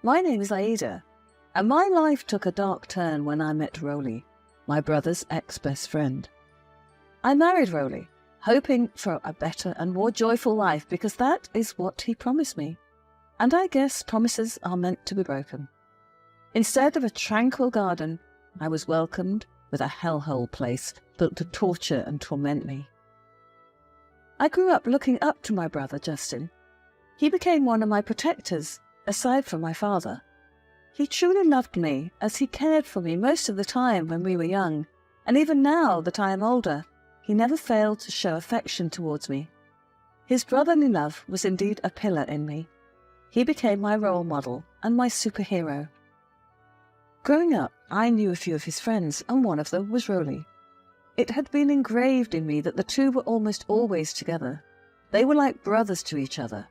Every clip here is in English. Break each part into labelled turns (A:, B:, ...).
A: My name is Aida, and my life took a dark turn when I met Roly, my brother's ex-best friend. I married Roly, hoping for a better and more joyful life because that is what he promised me. And I guess promises are meant to be broken. Instead of a tranquil garden, I was welcomed with a hellhole place built to torture and torment me. I grew up looking up to my brother Justin. He became one of my protectors, aside from my father. He truly loved me as he cared for me most of the time when we were young, and even now that I am older, he never failed to show affection towards me. His brotherly love was indeed a pillar in me. He became my role model and my superhero. Growing up, I knew a few of his friends, and one of them was Roly. It had been engraved in me that the two were almost always together. They were like brothers to each other.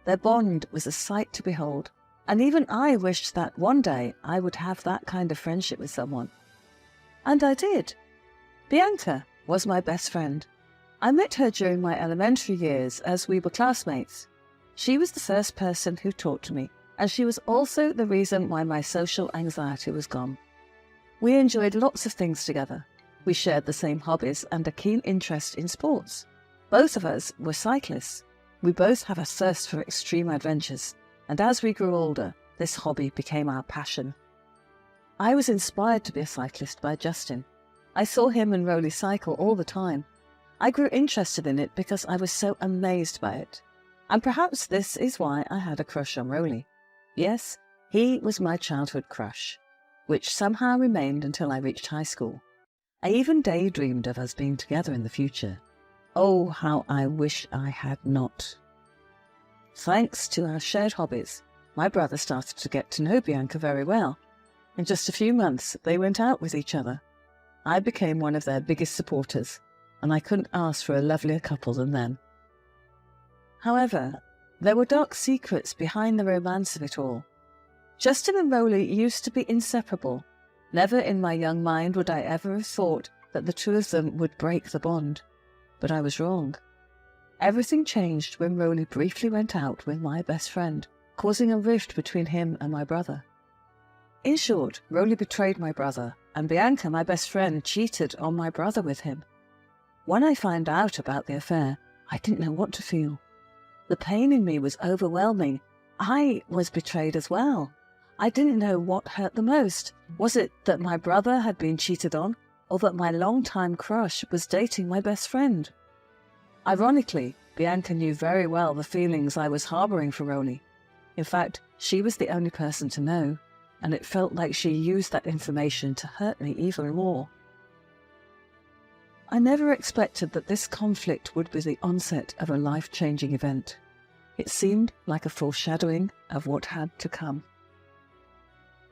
A: Their bond was a sight to behold, and even I wished that one day I would have that kind of friendship with someone. And I did. Bianca was my best friend. I met her during my elementary years as we were classmates. She was the first person who talked to me, and she was also the reason why my social anxiety was gone. We enjoyed lots of things together. We shared the same hobbies and a keen interest in sports. Both of us were cyclists. We both have a thirst for extreme adventures, and as we grew older, this hobby became our passion. I was inspired to be a cyclist by Justin. I saw him and Roly cycle all the time. I grew interested in it because I was so amazed by it. And perhaps this is why I had a crush on Roly. Yes, he was my childhood crush, which somehow remained until I reached high school. I even daydreamed of us being together in the future. Oh, how I wish I had not. Thanks to our shared hobbies, my brother started to get to know Bianca very well. In just a few months, they went out with each other. I became one of their biggest supporters, and I couldn't ask for a lovelier couple than them. However, there were dark secrets behind the romance of it all. Justin and Roly used to be inseparable. Never in my young mind would I ever have thought that the two of them would break the bond. But I was wrong. Everything changed when Roly briefly went out with my best friend, causing a rift between him and my brother. In short, Roly betrayed my brother, and Bianca, my best friend, cheated on my brother with him. When I found out about the affair, I didn't know what to feel. The pain in me was overwhelming. I was betrayed as well. I didn't know what hurt the most. Was it that my brother had been cheated on, or that my long-time crush was dating my best friend? Ironically, Bianca knew very well the feelings I was harbouring for Roly. In fact, she was the only person to know, and it felt like she used that information to hurt me even more. I never expected that this conflict would be the onset of a life-changing event. It seemed like a foreshadowing of what had to come.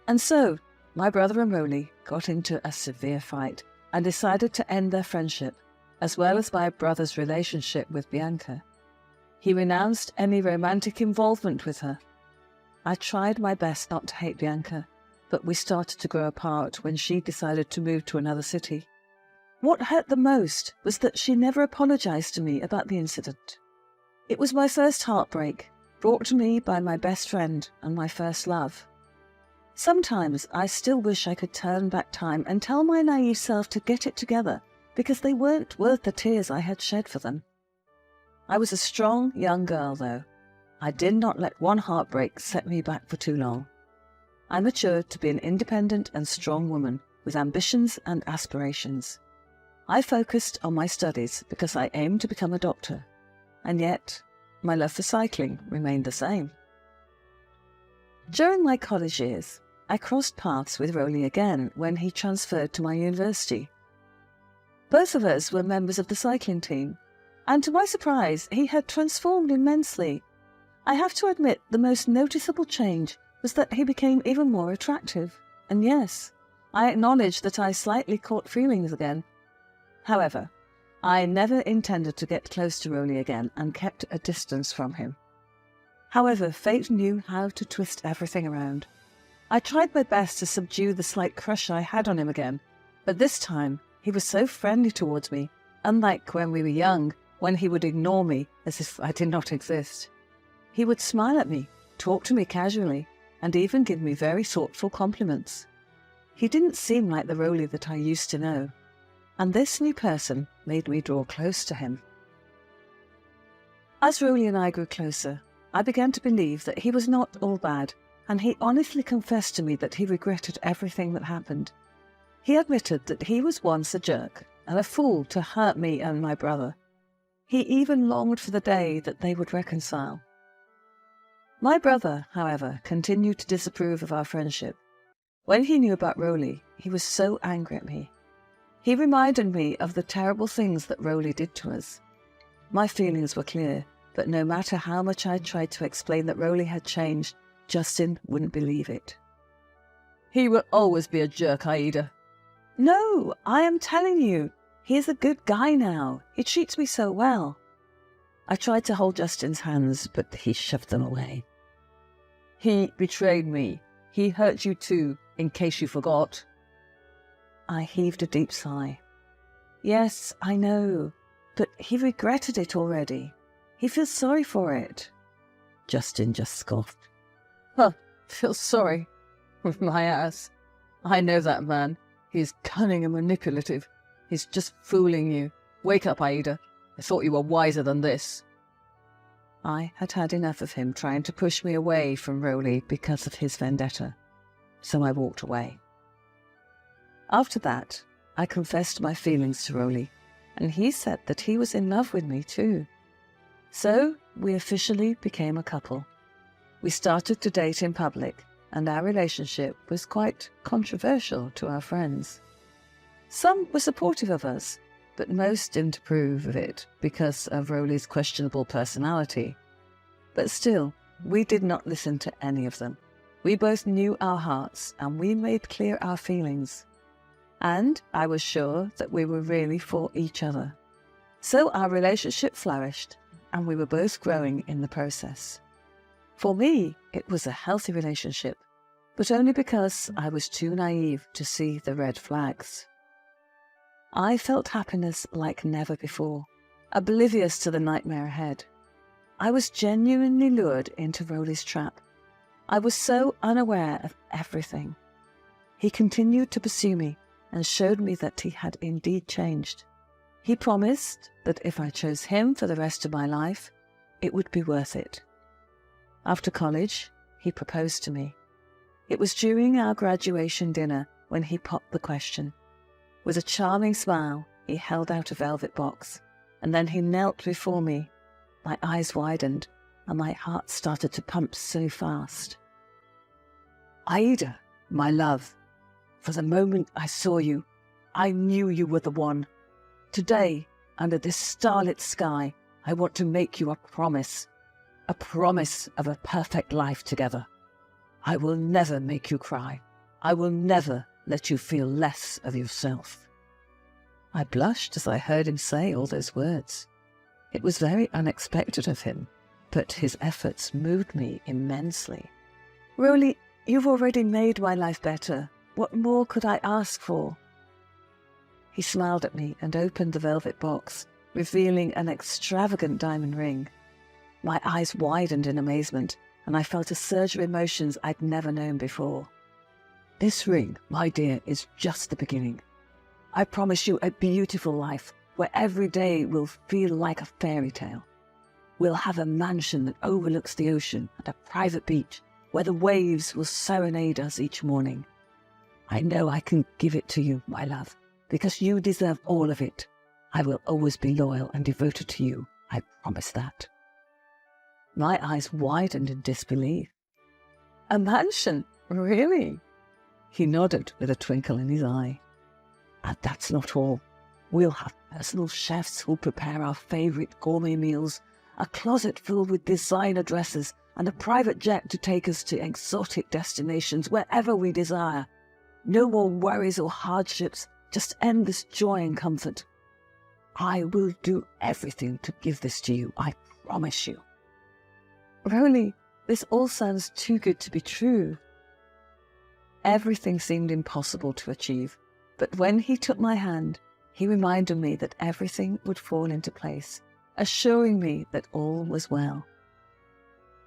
A: And so, my brother and Roly got into a severe fight and decided to end their friendship, as well as my brother's relationship with Bianca. He renounced any romantic involvement with her. I tried my best not to hate Bianca, but we started to grow apart when she decided to move to another city. What hurt the most was that she never apologized to me about the incident. It was my first heartbreak, brought to me by my best friend and my first love. Sometimes I still wish I could turn back time and tell my naive self to get it together, because they weren't worth the tears I had shed for them. I was a strong young girl, though. I did not let one heartbreak set me back for too long. I matured to be an independent and strong woman with ambitions and aspirations. I focused on my studies because I aimed to become a doctor, and yet my love for cycling remained the same. During my college years, I crossed paths with Roly again when he transferred to my university. Both of us were members of the cycling team, and to my surprise, he had transformed immensely. I have to admit the most noticeable change was that he became even more attractive, and yes, I acknowledge that I slightly caught feelings again. However, I never intended to get close to Roly again and kept a distance from him. However, fate knew how to twist everything around. I tried my best to subdue the slight crush I had on him again, but this time he was so friendly towards me, unlike when we were young, when he would ignore me as if I did not exist. He would smile at me, talk to me casually, and even give me very thoughtful compliments. He didn't seem like the Roly that I used to know, and this new person made me draw close to him. As Roly and I grew closer, I began to believe that he was not all bad, and he honestly confessed to me that he regretted everything that happened. He admitted that he was once a jerk and a fool to hurt me and my brother. He even longed for the day that they would reconcile. My brother, however, continued to disapprove of our friendship. When he knew about Roly, he was so angry at me. He reminded me of the terrible things that Roly did to us. My feelings were clear, but no matter how much I tried to explain that Roly had changed, Justin wouldn't believe it. "He will always be a jerk, Aida." "No, I am telling you, he is a good guy now. He treats me so well." I tried to hold Justin's hands, but he shoved them away. "He betrayed me. He hurt you too, in case you forgot." I heaved a deep sigh. "Yes, I know, but he regretted it already. He feels sorry for it." Justin just scoffed. "Huh, feel sorry? My ass. I know that man. He's cunning and manipulative. He's just fooling you. Wake up, Aida. I thought you were wiser than this." I had had enough of him trying to push me away from Roly because of his vendetta, so I walked away. After that, I confessed my feelings to Roly, and he said that he was in love with me too. So we officially became a couple. We started to date in public, and our relationship was quite controversial to our friends. Some were supportive of us, but most didn't approve of it because of Roly's questionable personality. But still, we did not listen to any of them. We both knew our hearts, and we made clear our feelings. And I was sure that we were really for each other. So our relationship flourished, and we were both growing in the process. For me, it was a healthy relationship, but only because I was too naive to see the red flags. I felt happiness like never before, oblivious to the nightmare ahead. I was genuinely lured into Roly's trap. I was so unaware of everything. He continued to pursue me and showed me that he had indeed changed. He promised that if I chose him for the rest of my life, it would be worth it. After college, he proposed to me. It was during our graduation dinner when he popped the question. With a charming smile, he held out a velvet box, and then he knelt before me. My eyes widened, and my heart started to pump so fast. "Aida, my love, for the moment I saw you, I knew you were the one. Today, under this starlit sky, I want to make you a promise of a perfect life together. I will never make you cry. I will never let you feel less of yourself." I blushed as I heard him say all those words. It was very unexpected of him, but his efforts moved me immensely. "Roly, you've already made my life better. What more could I ask for?" He smiled at me and opened the velvet box, revealing an extravagant diamond ring. My eyes widened in amazement, and I felt a surge of emotions I'd never known before. "This ring, my dear, is just the beginning. I promise you a beautiful life where every day will feel like a fairy tale. We'll have a mansion that overlooks the ocean and a private beach where the waves will serenade us each morning. I know I can give it to you, my love, because you deserve all of it. I will always be loyal and devoted to you. I promise that." My eyes widened in disbelief. "A mansion? Really?" He nodded with a twinkle in his eye. "And that's not all. We'll have personal chefs who'll prepare our favourite gourmet meals, a closet filled with designer dresses, and a private jet to take us to exotic destinations wherever we desire. No more worries or hardships, just endless joy and comfort. I will do everything to give this to you, I promise you." "Roly, this all sounds too good to be true." Everything seemed impossible to achieve, but when he took my hand, he reminded me that everything would fall into place, assuring me that all was well.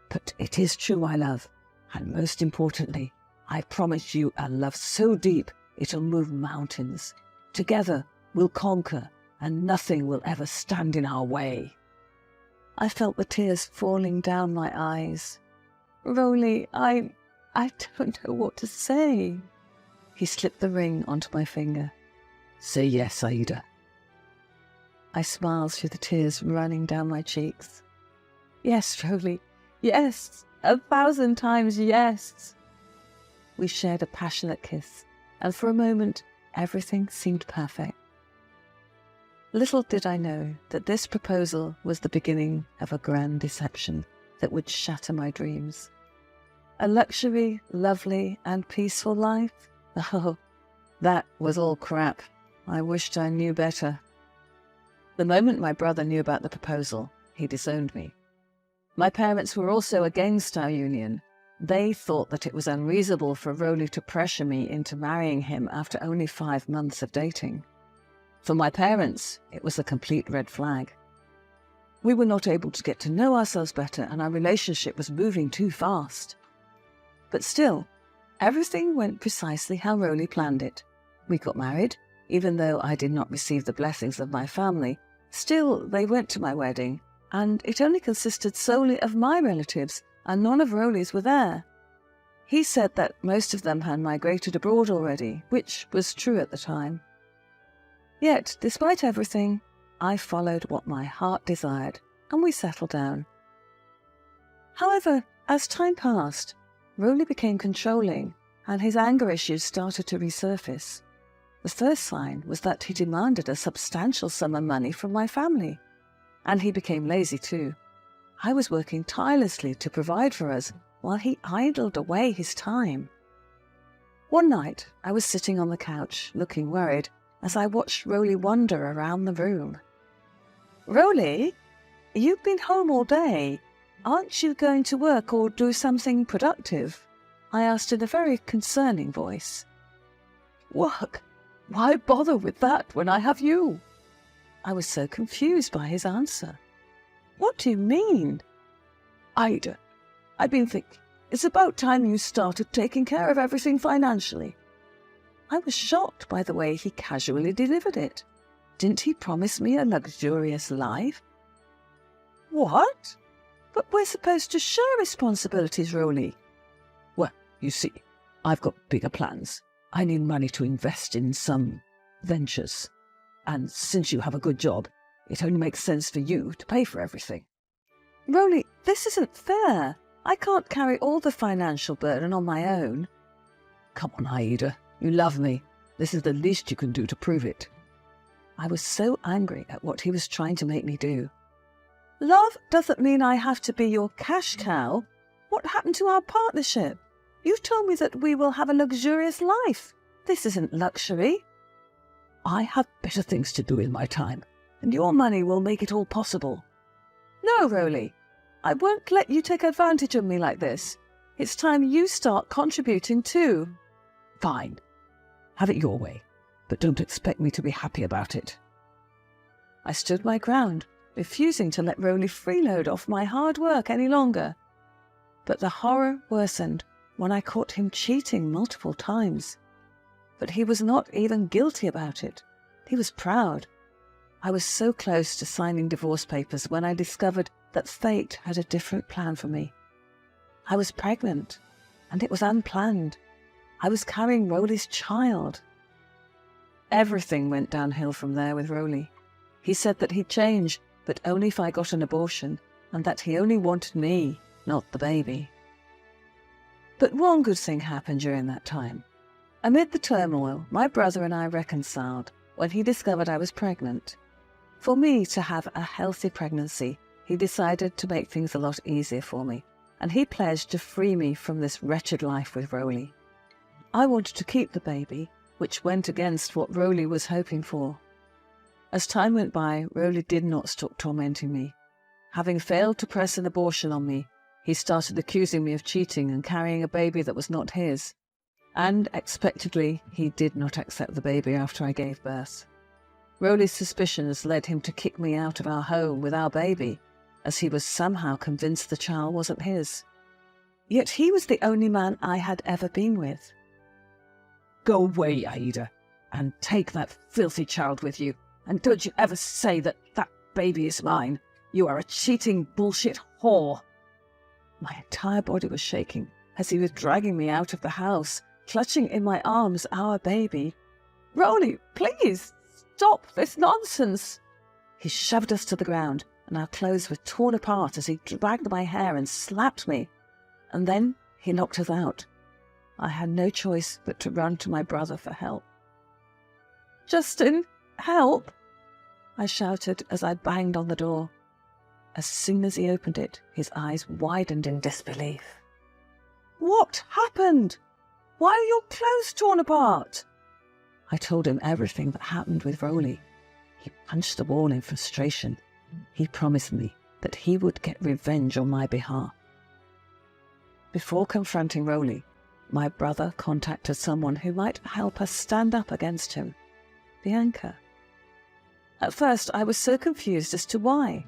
A: "But it is true, my love. And most importantly, I promise you a love so deep it'll move mountains. Together we'll conquer, and nothing will ever stand in our way." I felt the tears falling down my eyes. "Roly, I don't know what to say." He slipped the ring onto my finger. "Say yes, Aida." I smiled through the tears running down my cheeks. "Yes, Roly, yes, 1,000 times yes." We shared a passionate kiss, and for a moment everything seemed perfect. Little did I know that this proposal was the beginning of a grand deception that would shatter my dreams. A luxury, lovely and peaceful life? Oh, that was all crap. I wished I knew better. The moment my brother knew about the proposal, he disowned me. My parents were also against our union. They thought that it was unreasonable for Roly to pressure me into marrying him after only 5 months of dating. For my parents, it was a complete red flag. We were not able to get to know ourselves better, and our relationship was moving too fast. But still, everything went precisely how Roly planned it. We got married. Even though I did not receive the blessings of my family, still they went to my wedding, and it only consisted solely of my relatives, and none of Roly's were there. He said that most of them had migrated abroad already, which was true at the time. Yet, despite everything, I followed what my heart desired, and we settled down. However, as time passed, Roly became controlling, and his anger issues started to resurface. The first sign was that he demanded a substantial sum of money from my family, and he became lazy too. I was working tirelessly to provide for us, while he idled away his time. One night, I was sitting on the couch, looking worried, as I watched Roly wander around the room. "Roly, you've been home all day. Aren't you going to work or do something productive?" I asked in a very concerning voice. "Work? Why bother with that when I have you?" I was so confused by his answer. "What do you mean?" "Ida, I've been thinking, it's about time you started taking care of everything financially." I was shocked by the way he casually delivered it. Didn't he promise me a luxurious life? "What? But we're supposed to share responsibilities, Roly." "Well, you see, I've got bigger plans. I need money to invest in some ventures. And since you have a good job, it only makes sense for you to pay for everything." "Roly, this isn't fair. I can't carry all the financial burden on my own." "Come on, Aida. You love me. This is the least you can do to prove it." I was so angry at what he was trying to make me do. "Love doesn't mean I have to be your cash cow. What happened to our partnership? You told me that we will have a luxurious life. This isn't luxury." "I have better things to do in my time, and your money will make it all possible." "No, Roly. I won't let you take advantage of me like this. It's time you start contributing too." "Fine. Have it your way, but don't expect me to be happy about it." I stood my ground, refusing to let Roly freeload off my hard work any longer. But the horror worsened when I caught him cheating multiple times. But he was not even guilty about it. He was proud. I was so close to signing divorce papers when I discovered that fate had a different plan for me. I was pregnant, and it was unplanned. I was carrying Roly's child. Everything went downhill from there with Roly. He said that he'd change, but only if I got an abortion, and that he only wanted me, not the baby. But one good thing happened during that time. Amid the turmoil, my brother and I reconciled when he discovered I was pregnant. For me to have a healthy pregnancy, he decided to make things a lot easier for me, and he pledged to free me from this wretched life with Roly. I wanted to keep the baby, which went against what Roly was hoping for. As time went by, Roly did not stop tormenting me. Having failed to press an abortion on me, he started accusing me of cheating and carrying a baby that was not his. And, expectedly, he did not accept the baby after I gave birth. Roly's suspicions led him to kick me out of our home with our baby, as he was somehow convinced the child wasn't his. Yet he was the only man I had ever been with.
B: Go away, Aida, and take that filthy child with you. And don't you ever say that that baby is mine. You are a cheating bullshit whore.
A: My entire body was shaking as he was dragging me out of the house, clutching in my arms our baby. "Rolly, please, stop this nonsense!" He shoved us to the ground, and our clothes were torn apart as he dragged my hair and slapped me. And then he knocked us out. I had no choice but to run to my brother for help. "Justin, help!" I shouted as I banged on the door. As soon as he opened it, his eyes widened in disbelief. "What happened? Why are your clothes torn apart?" I told him everything that happened with Rolly. He punched the wall in frustration. He promised me that he would get revenge on my behalf. Before confronting Rolly, my brother contacted someone who might help us stand up against him, Bianca. At first, I was so confused as to why,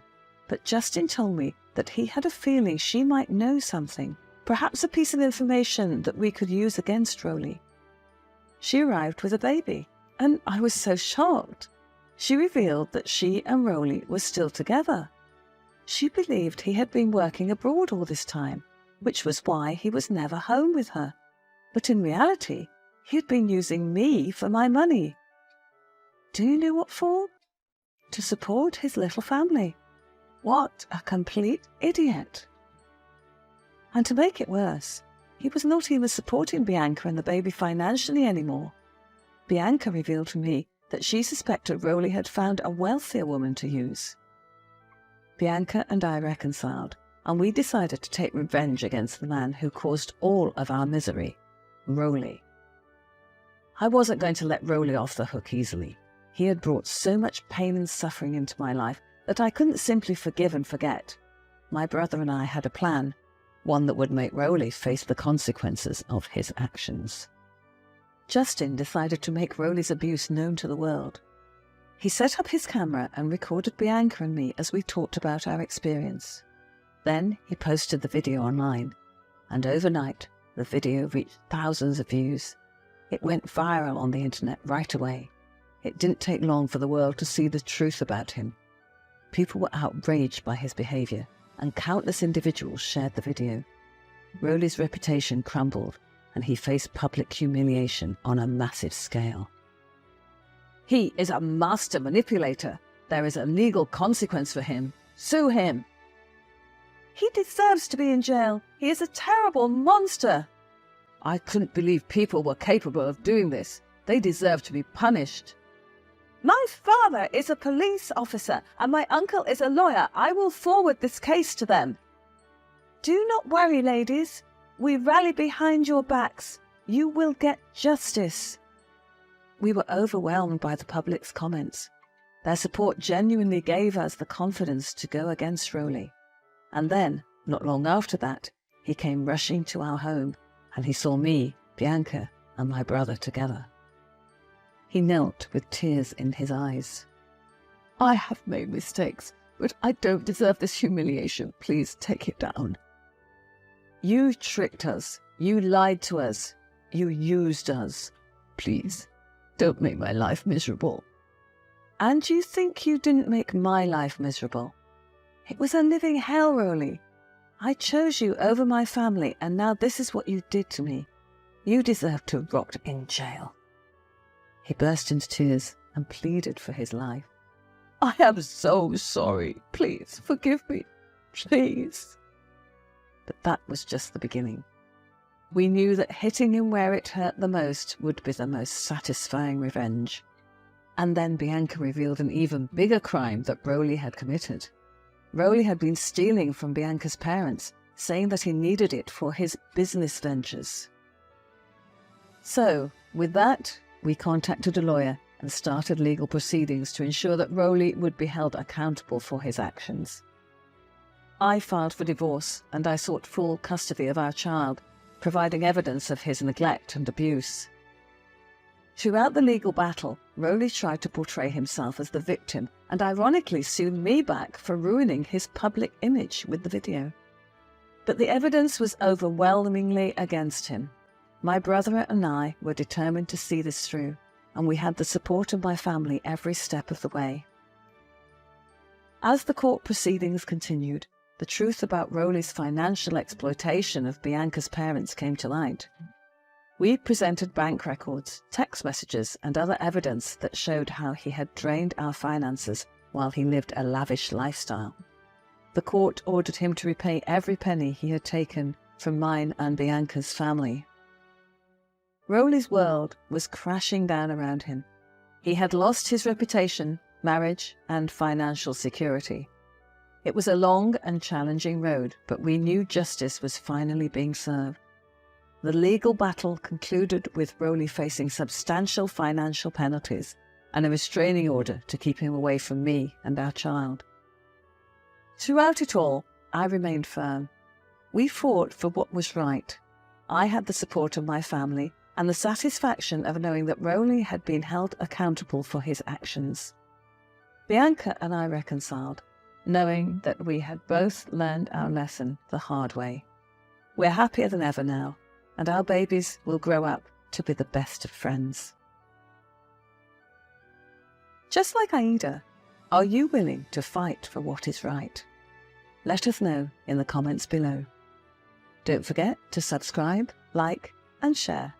A: but Justin told me that he had a feeling she might know something, perhaps a piece of information that we could use against Rolly. She arrived with a baby, and I was so shocked. She revealed that she and Rolly were still together. She believed he had been working abroad all this time, which was why he was never home with her. But in reality, he had been using me for my money. Do you know what for? To support his little family. What a complete idiot. And to make it worse, he was not even supporting Bianca and the baby financially anymore. Bianca revealed to me that she suspected Rolly had found a wealthier woman to use. Bianca and I reconciled, and we decided to take revenge against the man who caused all of our misery, Rolly. I wasn't going to let Rolly off the hook easily. He had brought so much pain and suffering into my life that I couldn't simply forgive and forget. My brother and I had a plan, one that would make Rolly face the consequences of his actions. Justin decided to make Rolly's abuse known to the world. He set up his camera and recorded Bianca and me as we talked about our experience. Then he posted the video online, and overnight the video reached thousands of views. It went viral on the internet right away. It didn't take long for the world to see the truth about him. People were outraged by his behaviour, and countless individuals shared the video. Rolly's reputation crumbled, and he faced public humiliation on a massive scale.
B: He is a master manipulator. There is a legal consequence for him. Sue him.
A: He deserves to be in jail. He is a terrible monster.
B: I couldn't believe people were capable of doing this. They deserve to be punished.
A: My father is a police officer and my uncle is a lawyer. I will forward this case to them. Do not worry, ladies. We rally behind your backs. You will get justice. We were overwhelmed by the public's comments. Their support genuinely gave us the confidence to go against Rolly. And then, not long after that, he came rushing to our home, and he saw me, Bianca, and my brother together. He knelt with tears in his eyes.
B: I have made mistakes, but I don't deserve this humiliation. Please take it down.
A: You tricked us. You lied to us. You used us.
B: Please, don't make my life miserable.
A: And you think you didn't make my life miserable? It was a living hell, Rolly. I chose you over my family, and now this is what you did to me. You deserve to rot in jail. He burst into tears and pleaded for his life.
B: I am so sorry. Please forgive me. Please.
A: But that was just the beginning. We knew that hitting him where it hurt the most would be the most satisfying revenge. And then Bianca revealed an even bigger crime that Rolly had committed. Rolly had been stealing from Bianca's parents, saying that he needed it for his business ventures. So, with that, we contacted a lawyer and started legal proceedings to ensure that Rolly would be held accountable for his actions. I filed for divorce and I sought full custody of our child, providing evidence of his neglect and abuse. Throughout the legal battle, Rolly tried to portray himself as the victim and ironically sued me back for ruining his public image with the video. But the evidence was overwhelmingly against him. My brother and I were determined to see this through, and we had the support of my family every step of the way. As the court proceedings continued, the truth about Rowley's financial exploitation of Bianca's parents came to light. We presented bank records, text messages, and other evidence that showed how he had drained our finances while he lived a lavish lifestyle. The court ordered him to repay every penny he had taken from mine and Bianca's family. Rowley's world was crashing down around him. He had lost his reputation, marriage, and financial security. It was a long and challenging road, but we knew justice was finally being served. The legal battle concluded with Rowley facing substantial financial penalties and a restraining order to keep him away from me and our child. Throughout it all, I remained firm. We fought for what was right. I had the support of my family and the satisfaction of knowing that Rowley had been held accountable for his actions. Bianca and I reconciled, knowing that we had both learned our lesson the hard way. We're happier than ever now, and our babies will grow up to be the best of friends. Just like Aida, are you willing to fight for what is right? Let us know in the comments below. Don't forget to subscribe, like, and share.